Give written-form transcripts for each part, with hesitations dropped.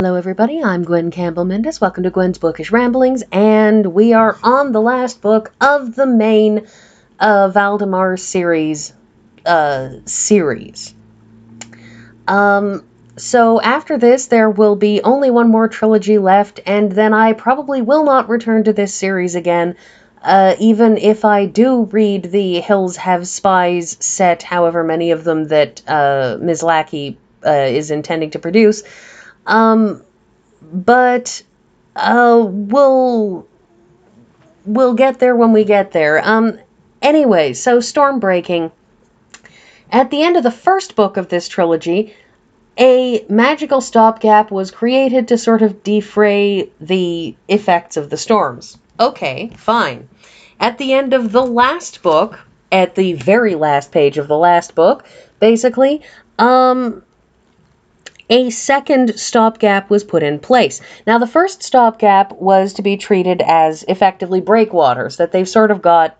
Hello everybody, I'm Gwen Campbell-Mindes. Welcome to Gwen's Bookish Ramblings, and we are on the last book of the main Valdemar series. So after this, there will be only one more trilogy left, and then I probably will not return to this series again, even if I do read the Hills Have Spies set, however many of them that Ms. Lackey is intending to produce. But we'll get there when we get there. Anyway, so Stormbreaking. At the end of the first book of this trilogy, a magical stopgap was created to sort of defray the effects of the storms. Okay, fine. At the end of the last book, at the very last page of the last book, basically, a second stopgap was put in place. Now, the first stopgap was to be treated as effectively breakwaters, that they've sort of got,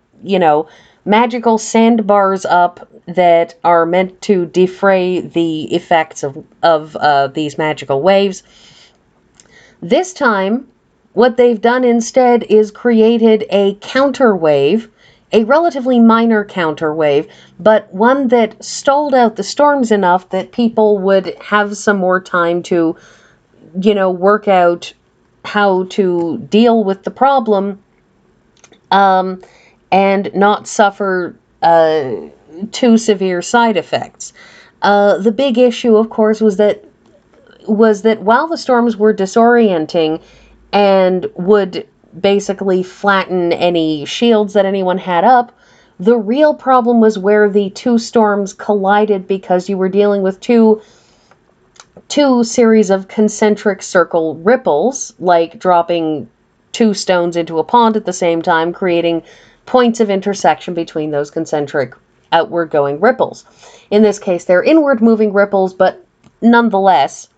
magical sandbars up that are meant to defray the effects of these magical waves. This time, what they've done instead is created a counter wave, a relatively minor counter wave, but one that stalled out the storms enough that people would have some more time to, work out how to deal with the problem, and not suffer too severe side effects. The big issue, of course, was that while the storms were disorienting and would basically flatten any shields that anyone had up, the real problem was where the two storms collided, because you were dealing with two series of concentric circle ripples, like dropping two stones into a pond at the same time, creating points of intersection between those concentric outward going ripples. In this case, they're inward moving ripples, but nonetheless,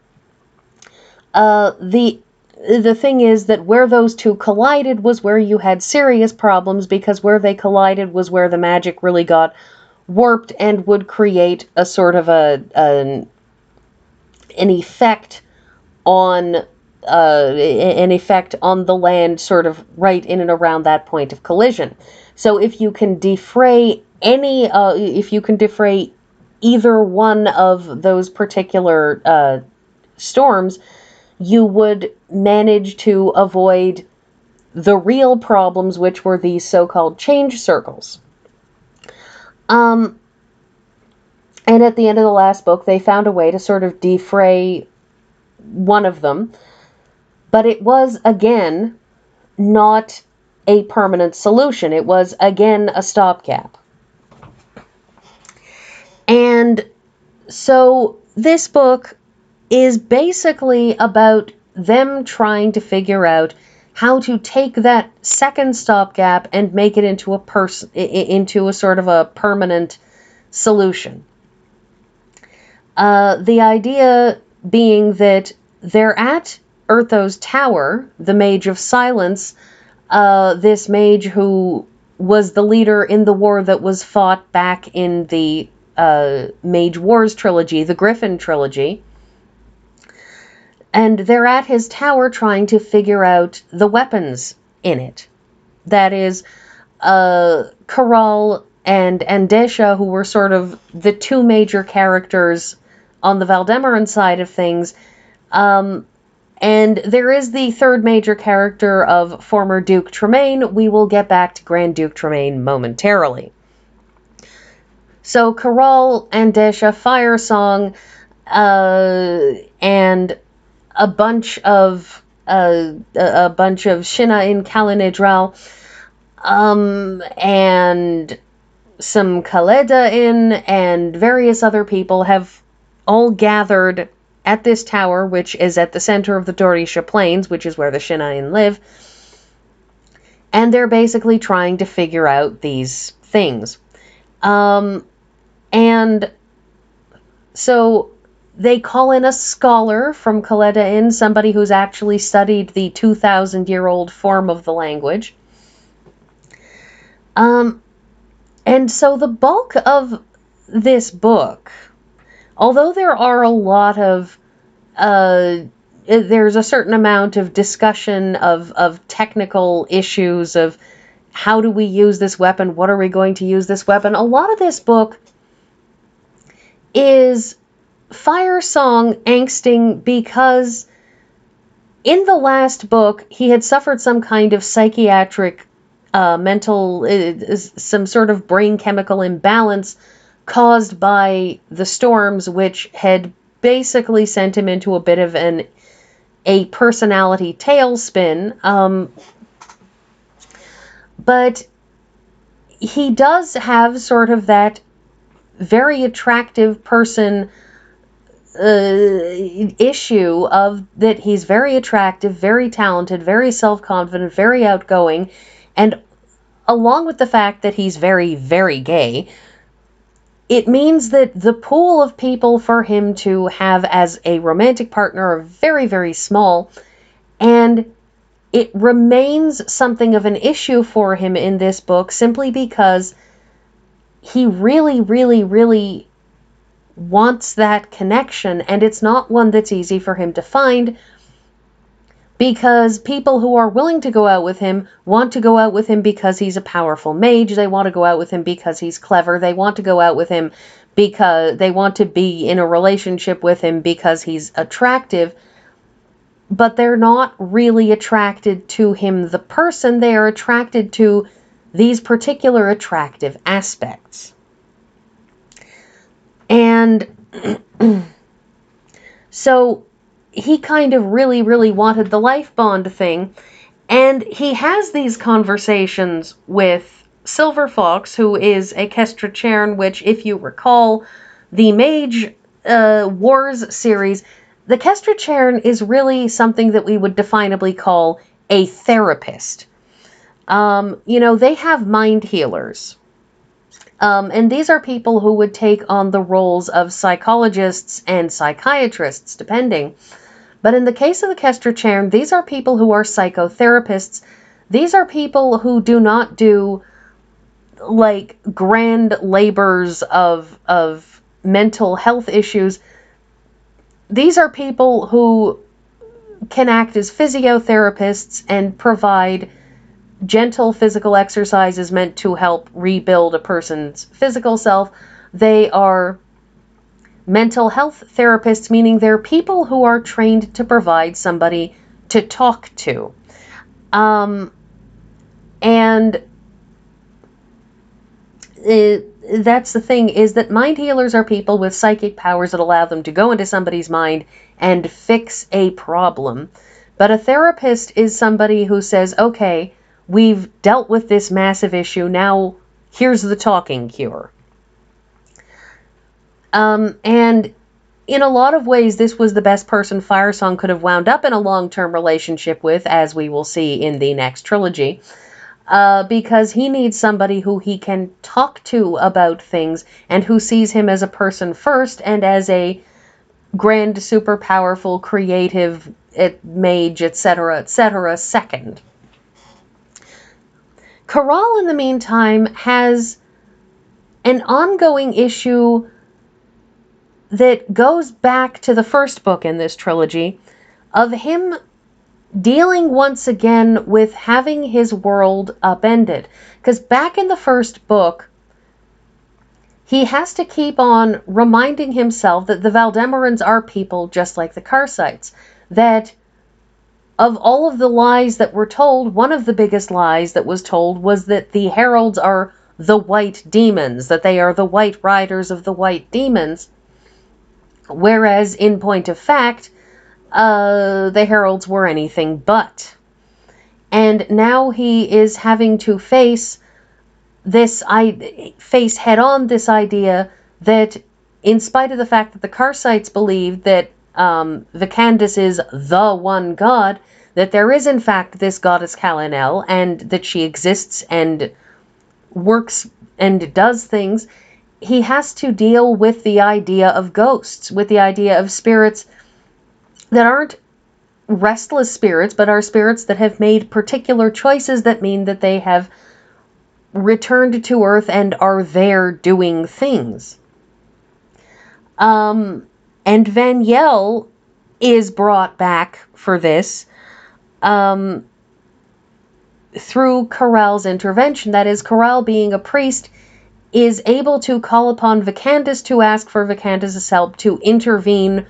the thing is that where those two collided was where you had serious problems, because where they collided was where the magic really got warped and would create a sort of an effect on the land, sort of right in and around that point of collision. So if you can defray either one of those particular storms, you would manage to avoid the real problems, which were these so-called change circles. And at the end of the last book, they found a way to sort of defray one of them, but it was, again, not a permanent solution. It was, again, a stopgap. And so this book is basically about them trying to figure out how to take that second stopgap and make it into a sort of a permanent solution. The idea being that they're at Urtho's tower, the Mage of Silence, this mage who was the leader in the war that was fought back in the Mage Wars trilogy, the Griffin trilogy. And they're at his tower trying to figure out the weapons in it. That is, Chorale and Andesha, who were sort of the two major characters on the Valdemaran side of things. And there is the third major character of former Duke Tremaine. We will get back to Grand Duke Tremaine momentarily. So Chorale, Andesha, Fire Song, and a bunch of Shinna in Kalinidral, and some Khaleda in, and various other people have all gathered at this tower, which is at the center of the Dorisha Plains, which is where the Shinna in live, and they're basically trying to figure out these things. And so they call in a scholar from Khaleda Inn, somebody who's actually studied the 2,000-year-old form of the language. And so the bulk of this book, although there are a lot of there's a certain amount of discussion of technical issues of how do we use this weapon, what are we going to use this weapon. A lot of this book is Fire Song angsting because in the last book he had suffered some kind of psychiatric mental, some sort of brain chemical imbalance caused by the storms, which had basically sent him into a bit of a personality tailspin. But he does have sort of that very attractive person issue of that he's very attractive, very talented, very self-confident, very outgoing, and along with the fact that he's very, very gay, it means that the pool of people for him to have as a romantic partner are very, very small, and it remains something of an issue for him in this book simply because he really, really, really wants that connection, and it's not one that's easy for him to find because people who are willing to go out with him want to go out with him because he's a powerful mage. They want to go out with him because he's clever. They want to go out with him because they want to be in a relationship with him because he's attractive. But they're not really attracted to him, the person. They are attracted to these particular attractive aspects. And so he kind of really, really wanted the life bond thing. And he has these conversations with Silver Fox, who is a Kestra Chern, which, if you recall, the Mage Wars series, the Kestra Chern is really something that we would definably call a therapist. They have mind healers. And these are people who would take on the roles of psychologists and psychiatrists, depending. But in the case of the Kestra Chern, these are people who are psychotherapists. These are people who do not do, like, grand labors of mental health issues. These are people who can act as physiotherapists and provide gentle physical exercises meant to help rebuild a person's physical self. They are mental health therapists, meaning they're people who are trained to provide somebody to talk to. That's the thing, is that mind healers are people with psychic powers that allow them to go into somebody's mind and fix a problem. But a therapist is somebody who says, okay, we've dealt with this massive issue, now here's the talking cure. And in a lot of ways, this was the best person Firesong could have wound up in a long-term relationship with, as we will see in the next trilogy, because he needs somebody who he can talk to about things and who sees him as a person first and as a grand, super powerful, creative mage, etc., second. Chorale, in the meantime, has an ongoing issue that goes back to the first book in this trilogy of him dealing once again with having his world upended. Because back in the first book, he has to keep on reminding himself that the Valdemarans are people just like the Karsites. That of all of the lies that were told, one of the biggest lies that was told was that the heralds are the white demons, that they are the white riders of the white demons. Whereas, in point of fact, the heralds were anything but. And now he is having to face head-on this idea that, in spite of the fact that the Karsites believed that Vicandus is the one god, that there is in fact this goddess Kalinel, and that she exists and works and does things, he has to deal with the idea of ghosts, with the idea of spirits that aren't restless spirits, but are spirits that have made particular choices that mean that they have returned to Earth and are there doing things. And Vaniel is brought back for this through Chorale's intervention. That is, Chorale, being a priest, is able to call upon Vacandus to ask for Vacandus' help to intervene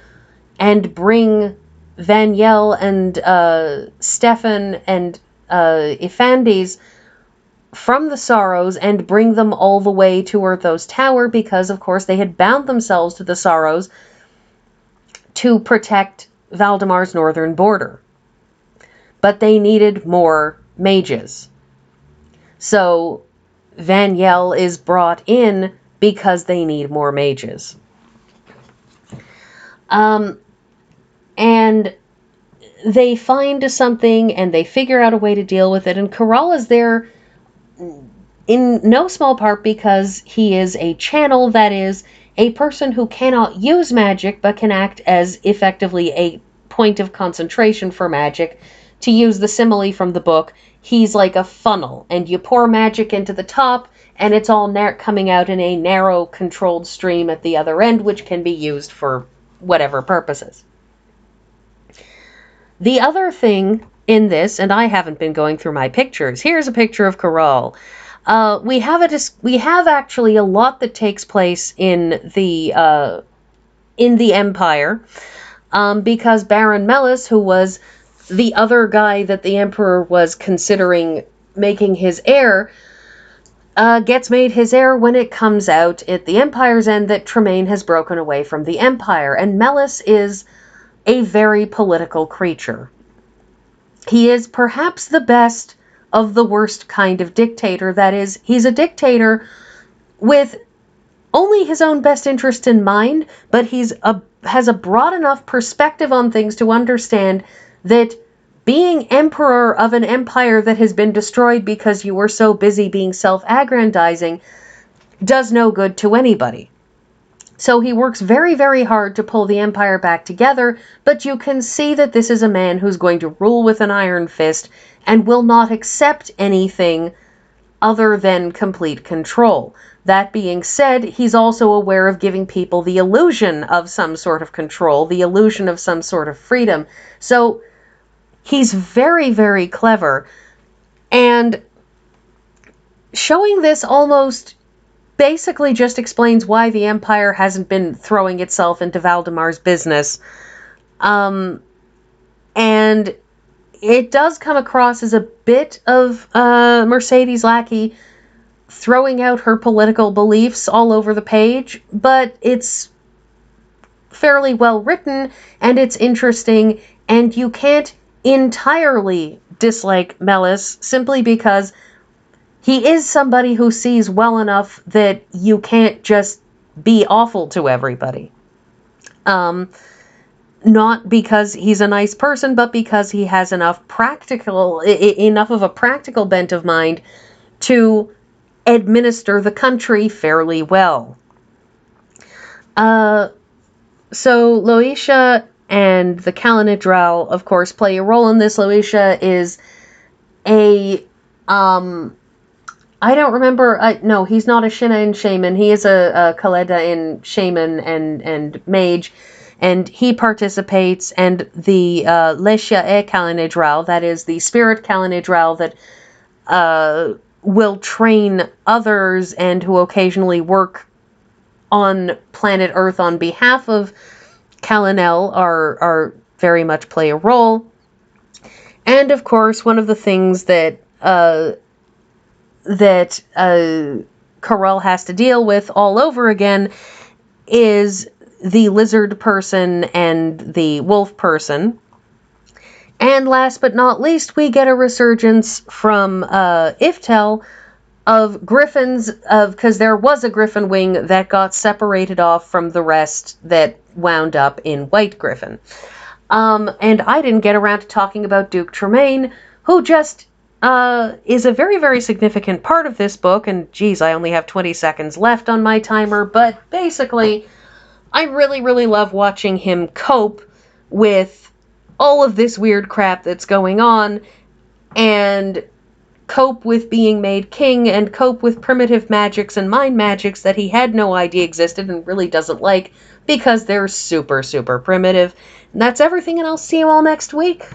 and bring Vaniel and Stefan and Ephandes from the Sorrows and bring them all the way to Orthos Tower, because, of course, they had bound themselves to the Sorrows to protect Valdemar's northern border. But they needed more mages. So Vaniel is brought in because they need more mages. And they find something and they figure out a way to deal with it. And Chorale is there in no small part because he is a channel, that is, a person who cannot use magic but can act as effectively a point of concentration for magic. To use the simile from the book, he's like a funnel, and you pour magic into the top, and it's all coming out in a narrow, controlled stream at the other end, which can be used for whatever purposes. The other thing in this, and I haven't been going through my pictures, here's a picture of Chorale. We have actually a lot that takes place in the Empire, because Baron Mellis, who was the other guy that the Emperor was considering making his heir, gets made his heir when it comes out at the Empire's end that Tremaine has broken away from the Empire. And Mellis is a very political creature. He is perhaps the best of the worst kind of dictator. That is, he's a dictator with only his own best interest in mind, but has a broad enough perspective on things to understand that being emperor of an empire that has been destroyed because you were so busy being self-aggrandizing does no good to anybody. So he works very, very hard to pull the empire back together, but you can see that this is a man who's going to rule with an iron fist and will not accept anything other than complete control. That being said, he's also aware of giving people the illusion of some sort of control, the illusion of some sort of freedom. So he's very, very clever, and showing this almost basically just explains why the Empire hasn't been throwing itself into Valdemar's business. And it does come across as a bit of Mercedes Lackey throwing out her political beliefs all over the page, but it's fairly well written, and it's interesting, and you can't entirely dislike Mellis simply because he is somebody who sees well enough that you can't just be awful to everybody. Not because he's a nice person, but because he has enough of a practical bent of mind to administer the country fairly well. So Loetia and the Calanidral, of course, play a role in this. Loetia is a I don't remember. No, he's not a Shinna in Shaman. He is a Kaleda in Shaman and Mage, and he participates. And the Leshia e Calanidral, that is the spirit Calanidral that will train others and who occasionally work on planet Earth on behalf of Calanel, are very much play a role. And of course, one of the things that Chorale has to deal with all over again is the lizard person and the wolf person. And last but not least, we get a resurgence from Iftel of griffins, because there was a griffin wing that got separated off from the rest that wound up in White Griffin. And I didn't get around to talking about Duke Tremaine, who just is a very, very significant part of this book. And geez, I only have 20 seconds left on my timer, but basically, I really, really love watching him cope with all of this weird crap that's going on, and cope with being made king and cope with primitive magics and mind magics that he had no idea existed and really doesn't like because they're super, super primitive. And that's everything, and I'll see you all next week.